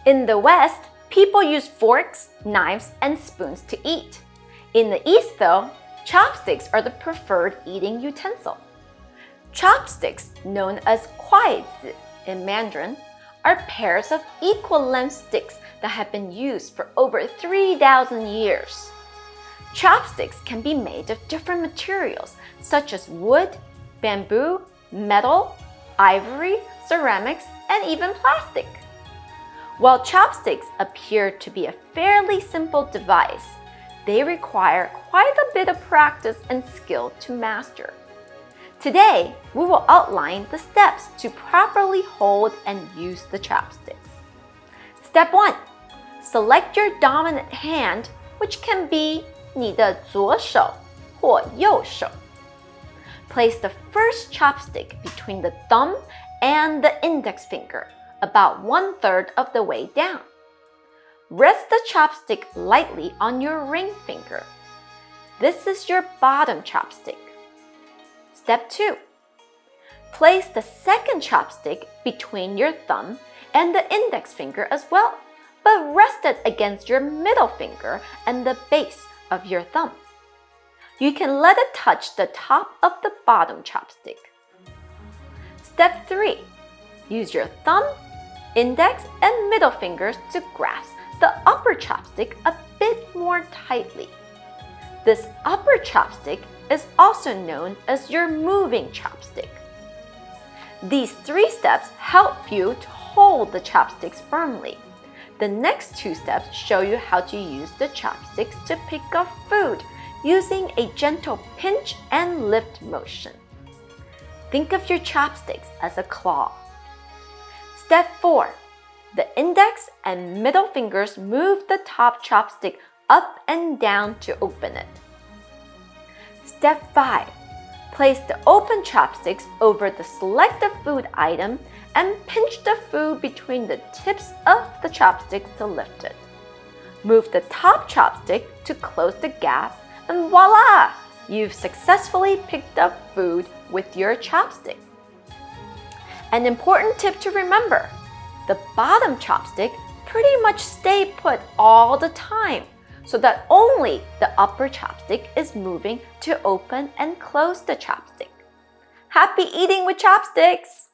In the West, people use forks, knives, and spoons to eat. In the East, though, chopsticks are the preferred eating utensil. Chopsticks, known as 筷子 in Mandarin, are pairs of equal-length sticks that have been used for over 3,000 years. Chopsticks can be made of different materials such as wood, bamboo, metal, ivory, ceramics, and even plastic. While chopsticks appear to be a fairly simple device, they require quite a bit of practice and skill to master. Today, we will outline the steps to properly hold and use the chopsticks. Step 1. Select your dominant hand, which can be 你的左手或右手. Place the first chopstick between the thumb and the index finger, about 1/3 of the way down. Rest the chopstick lightly on your ring finger. This is your bottom chopstick. Step 2. Place the second chopstick between your thumb and the index finger as well, but rest it against your middle finger and the base of your thumb. You can let it touch the top of the bottom chopstick. Step 3. Use your thumb, index, and middle fingers to grasp the upper chopstick a bit more tightly. This upper chopstick is also known as your moving chopstick. These 3 steps help you to hold the chopsticks firmly. The next 2 steps show you how to use the chopsticks to pick up food using a gentle pinch and lift motion. Think of your chopsticks as a claw. Step 4. The index and middle fingers move the top chopstick up and down to open it. Step 5. Place the open chopsticks over the selected food item and pinch the food between the tips of the chopsticks to lift it. Move the top chopstick to close the gap, and voila! You've successfully picked up food with your chopstick. An important tip to remember: the bottom chopstick pretty much stay put all the time, so that only the upper chopstick is moving to open and close the chopstick. Happy eating with chopsticks!